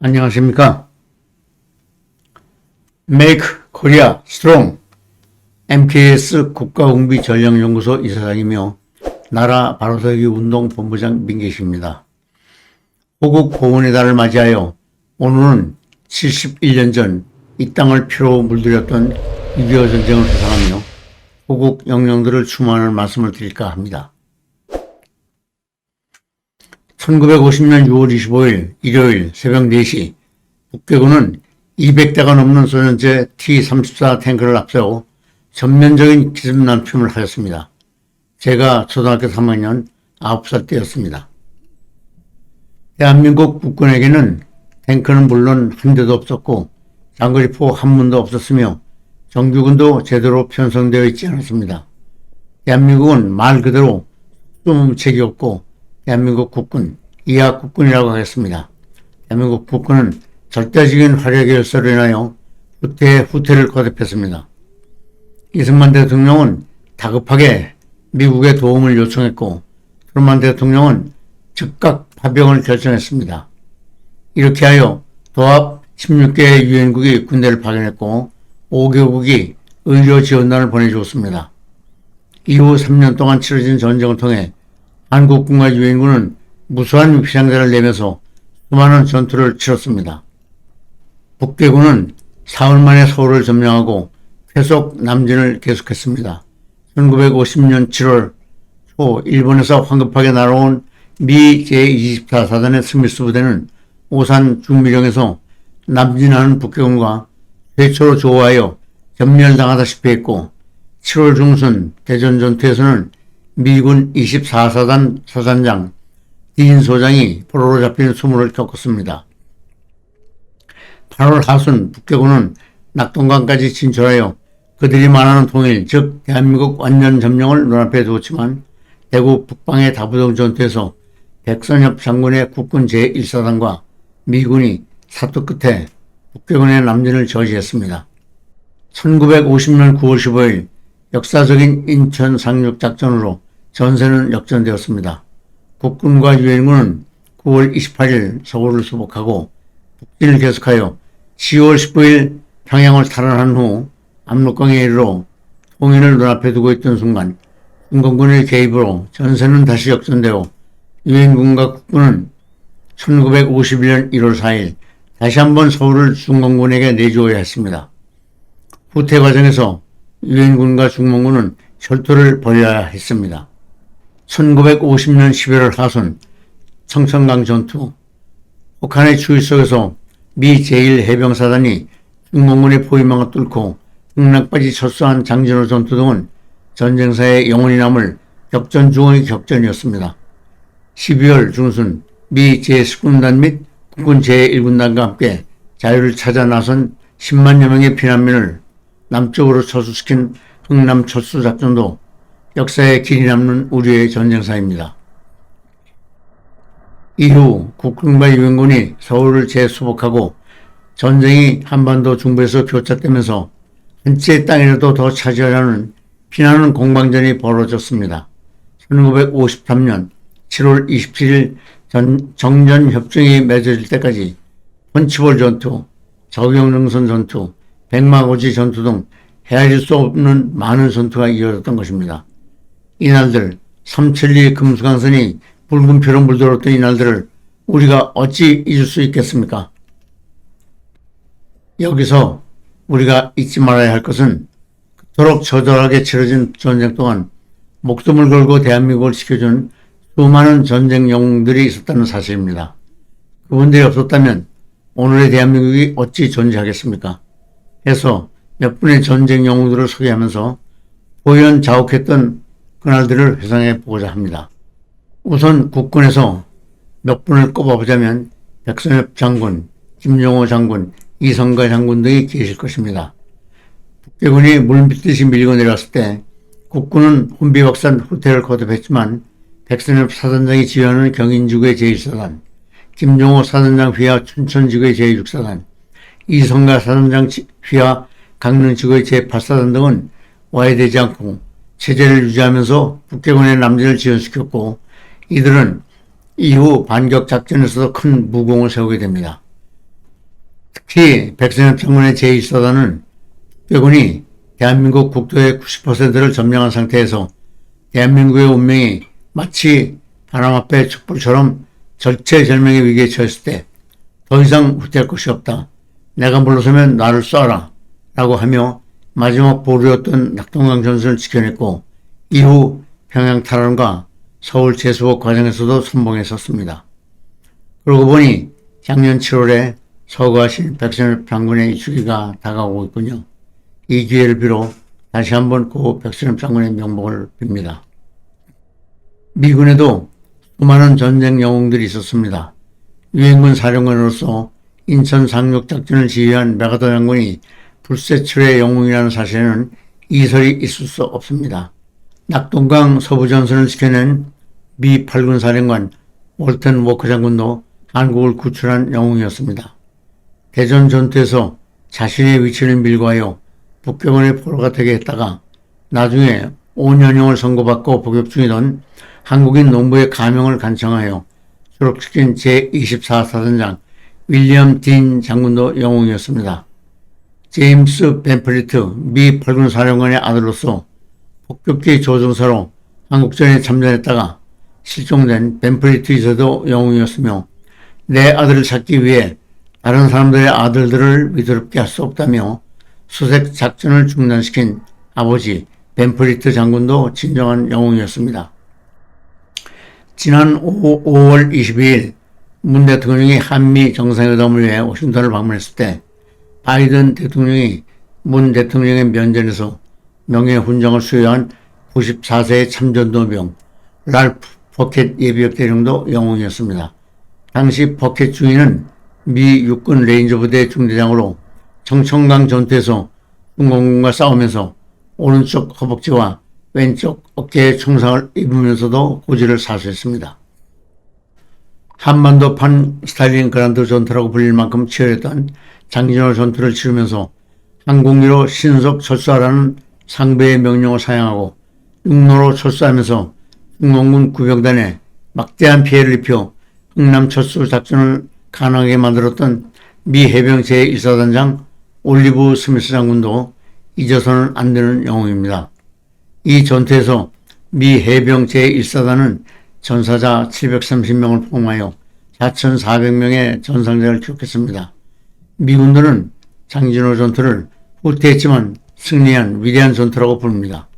안녕하십니까. Make Korea Strong MKS 국가공비전략연구소 이사장이며 나라 바로서기 운동 본부장 민계식입니다. 호국 보훈의 달을 맞이하여 오늘은 71년 전 이 땅을 피로 물들였던 6.25 전쟁을 회상하며 호국 영령들을 추모하는 말씀을 드릴까 합니다. 1950년 6월 25일 일요일 새벽 4시 북괴군은 200대가 넘는 소련제 T-34 탱크를 앞세워 전면적인 기습 난투를 하였습니다. 제가 초등학교 3학년 9살 때였습니다. 대한민국 국군에게는 탱크는 물론 한 대도 없었고 장거리포 한 문도 없었으며 정규군도 제대로 편성되어 있지 않았습니다. 대한민국은 말 그대로 속수무책이 없고 대한민국 국군, 이하국군이라고 하겠습니다. 대한민국 국군은 절대적인 화력의 열쇠로 인하여 후퇴의 후퇴를 거듭했습니다. 이승만 대통령은 다급하게 미국의 도움을 요청했고 트루만 대통령은 즉각 파병을 결정했습니다. 이렇게 하여 도합 16개의 유엔국이 군대를 파견했고 5개국이 의료 지원단을 보내주었습니다. 이후 3년 동안 치러진 전쟁을 통해 한국군과 유엔군은 무수한 희생자를 내면서 수많은 전투를 치렀습니다. 북괴군은 사흘 만에 서울을 점령하고 계속 남진을 계속했습니다. 1950년 7월 초 일본에서 황급하게 날아온 미 제24사단의 스미스 부대는 오산 중미령에서 남진하는 북괴군과 최초로 조우하여 전멸당하다시피 했고 7월 중순 대전 전투에서는 미군 24사단 사단장 딘 소장이 포로로 잡힌 수모를 겪었습니다. 8월 하순 북괴군은 낙동강까지 진출하여 그들이 말하는 통일, 즉 대한민국 완전 점령을 눈앞에 두었지만 대구 북방의 다부동 전투에서 백선엽 장군의 국군 제1사단과 미군이 사투 끝에 북괴군의 남진을 저지했습니다. 1950년 9월 15일 역사적인 인천 상륙작전으로 전세는 역전되었습니다. 국군과 유엔군은 9월 28일 서울을 수복하고 북진을 계속하여 10월 19일 평양을 탈환한 후 압록강에 이르러 통일을 눈앞에 두고 있던 순간 중공군의 개입으로 전세는 다시 역전되어 유엔군과 국군은 1951년 1월 4일 다시 한번 서울을 중공군에게 내주어야 했습니다. 후퇴 과정에서 유엔군과 중공군은 혈투를 벌여야 했습니다. 1950년 11월 하순 청천강 전투, 북한의 추위 속에서 미 제1해병사단이 중공군의 포위망을 뚫고 흥락까지 철수한 장진호 전투 등은 전쟁사에 영원히 남을 격전 중의 격전이었습니다. 12월 중순 미 제19군단 및 국군 제1군단과 함께 자유를 찾아 나선 10만여 명의 피난민을 남쪽으로 철수시킨 흥남 철수 작전도 역사에 길이 남는 우리의 전쟁사입니다. 이후 국군과 유엔군이 서울을 재수복하고 전쟁이 한반도 중부에서 교차되면서 한 채의 땅이라도 더 차지하려는 피나는 공방전이 벌어졌습니다. 1953년 7월 27일 정전협정이 맺어질 때까지 펀치볼 전투, 적용능선 전투, 백마고지 전투 등 헤아릴 수 없는 많은 전투가 이어졌던 것입니다. 이날들, 삼천리 금수강선이 붉은 피로 물들었던 이날들을 우리가 어찌 잊을 수 있겠습니까? 여기서 우리가 잊지 말아야 할 것은 그토록 처절하게 치러진 전쟁 동안 목숨을 걸고 대한민국을 지켜준 수많은 전쟁 영웅들이 있었다는 사실입니다. 그분들이 없었다면 오늘의 대한민국이 어찌 존재하겠습니까? 해서 몇 분의 전쟁 영웅들을 소개하면서 보현자욱했던 그날들을 회상해 보고자 합니다. 우선 국군에서 몇 분을 꼽아보자면 백선엽 장군, 김용호 장군, 이성가 장군 등이 계실 것입니다. 북괴군이 물밀듯이 밀고 내려왔을 때 국군은 혼비박산 후퇴를 거듭했지만 백선엽 사단장이 지휘하는 경인지구의 제1사단, 김용호 사단장 휘하 춘천지구의 제6사단, 이성가 사단장 휘하 강릉지구의 제8사단 등은 와해되지 않고 체제를 유지하면서 북괴군의 남진을 지연시켰고 이들은 이후 반격 작전에서도 큰 무공을 세우게 됩니다. 특히 백선엽 장군의 제1사단은 북괴군이 대한민국 국토의 90%를 점령한 상태에서 대한민국의 운명이 마치 바람 앞에 촛불처럼 절체절명의 위기에 처했을 때 더 이상 후퇴할 것이 없다. 내가 물러서면 나를 쏴라. 라고 하며 마지막 보루였던 낙동강 전선을 지켜냈고 이후 평양 탈환과 서울 재수복 과정에서도 선봉에 섰습니다. 그러고 보니 작년 7월에 서거하신 백선엽 장군의 주기가 다가오고 있군요. 이 기회를 빌어 다시 한번 고 백선엽 장군의 명복을 빕니다. 미군에도 수많은 전쟁 영웅들이 있었습니다. 유엔군 사령관으로서 인천 상륙작전을 지휘한 메가더 장군이 불세출의 영웅이라는 사실에는 이설이 있을 수 없습니다. 낙동강 서부전선을 지켜낸 미 8군 사령관 월튼 워커 장군도 한국을 구출한 영웅이었습니다. 대전 전투에서 자신의 위치를 밀고하여 북괴군의 포로가 되게 했다가 나중에 5년형을 선고받고 복역 중이던 한국인 농부의 가명을 간청하여 졸업시킨 제24사단장 윌리엄 딘 장군도 영웅이었습니다. 제임스 벤프리트 미 8군 사령관의 아들로서 폭격기 조종사로 한국전에 참전했다가 실종된 벤프리트 이사도 영웅이었으며 내 아들을 찾기 위해 다른 사람들의 아들들을 위태롭게 할 수 없다며 수색 작전을 중단시킨 아버지 벤프리트 장군도 진정한 영웅이었습니다. 지난 5월 22일 문 대통령이 한미 정상회담을 위해 워싱턴을 방문했을 때 바이든 대통령이 문 대통령의 면전에서 명예훈장을 수여한 94세의 참전도병 랄프 버켓 예비역 대령도 영웅이었습니다. 당시 버켓 중위는 미 육군 레인저 부대 중대장으로 청천강 전투에서 중공군과 싸우면서 오른쪽 허벅지와 왼쪽 어깨에 총상을 입으면서도 고지를 사수했습니다. 한반도판 스탈린그라드 전투라고 불릴 만큼 치열했던 장진호 전투를 치르면서 항공기로 신속 철수하라는 상부의 명령을 사양하고 육로로 철수하면서 중공군 구병단에 막대한 피해를 입혀 흥남 철수 작전을 가능하게 만들었던 미 해병 제1사단장 올리브 스미스 장군도 잊어서는 안 되는 영웅입니다. 이 전투에서 미 해병 제1사단은 전사자 730명을 포함하여 4,400명의 전상자를 기록했습니다. 미군들은 장진호 전투를 후퇴했지만 승리한 위대한 전투라고 부릅니다.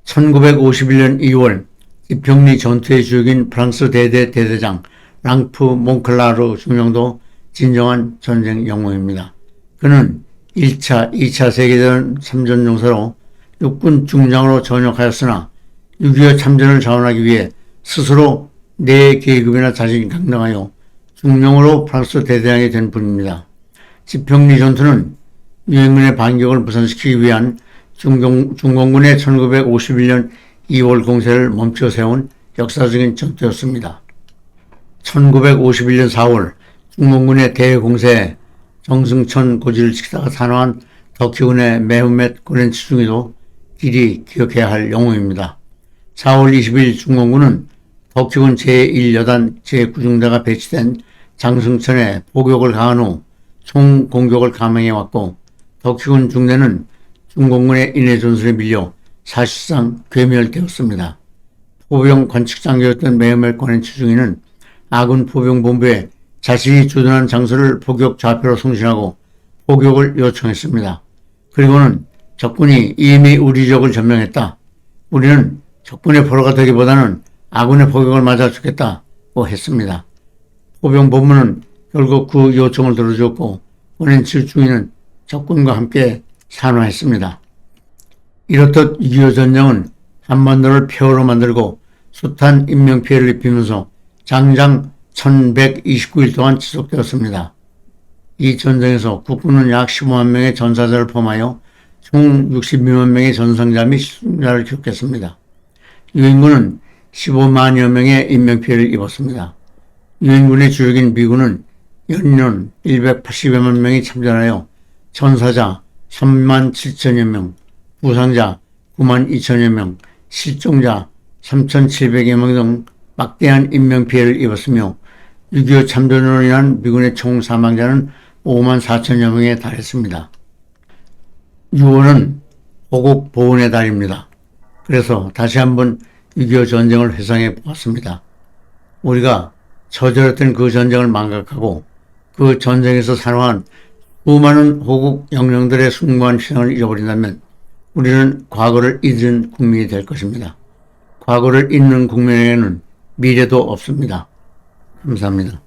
1951년 2월 지평리 전투의 주역인 프랑스 대대장 랑프 몽클라르 중령도 진정한 전쟁 영웅입니다. 그는 1차, 2차 세계대전 참전용사로 육군 중장으로 전역하였으나 6.25 참전을 자원하기 위해 스스로 내 계급이나 자신이 강등하여 중령으로 프랑스 대대장이 된 분입니다. 지평리 전투는 유엔군의 반격을 무산시키기 위한 중공군의 1951년 2월 공세를 멈춰 세운 역사적인 전투였습니다. 1951년 4월 중공군의 대공세에 정승천 고지를 지키다가 산화한 터키군의 메흐멧 고렌치 중위도 길이 기억해야 할 영웅입니다. 4월 20일 중공군은 터키군 제1여단 제9중대가 배치된 장승천에 포격을 가한 후 총공격을 감행해왔고 터키군 중대는 중공군의 인해 전술에 밀려 사실상 괴멸되었습니다. 포병 관측장교였던 메흐멧 고렌치 중위는 아군 포병본부에 자신이 주둔한 장소를 포격 좌표로 송신하고 포격을 요청했습니다. 그리고는 적군이 이미 우리 적을 점령했다. 우리는 적군의 포로가 되기보다는 아군의 포격을 맞아 죽겠다고 했습니다. 포병본부는 결국 그 요청을 들어주었고 고렌치 중위는 적군과 함께 산화했습니다. 이렇듯 6.25 전쟁은 한반도를 폐허로 만들고 숱한 인명피해를 입히면서 장장 1129일 동안 지속되었습니다. 이 전쟁에서 국군은 약 15만 명의 전사자를 포함하여 총 62만 명의 전상자 및 실종자를 기록했습니다. 유엔군은 15만여 명의 인명피해를 입었습니다. 유엔군의 주력인 미군은 연이론 180여만 명이 참전하여 전사자 3만 7천여 명, 부상자 9만 2천여 명, 실종자 3,700여 명 등 막대한 인명피해를 입었으며 6.25 참전으로 인한 미군의 총 사망자는 5만 4천여 명에 달했습니다. 6월은 호국 보훈의 달입니다. 그래서 다시 한번 6.25 전쟁을 회상해 보았습니다. 우리가 처절했던 그 전쟁을 망각하고 그 전쟁에서 살아난 수많은 호국 영령들의 숭고한 희생을 잃어버린다면 우리는 과거를 잊은 국민이 될 것입니다. 과거를 잊는 국민에게는 미래도 없습니다. 감사합니다.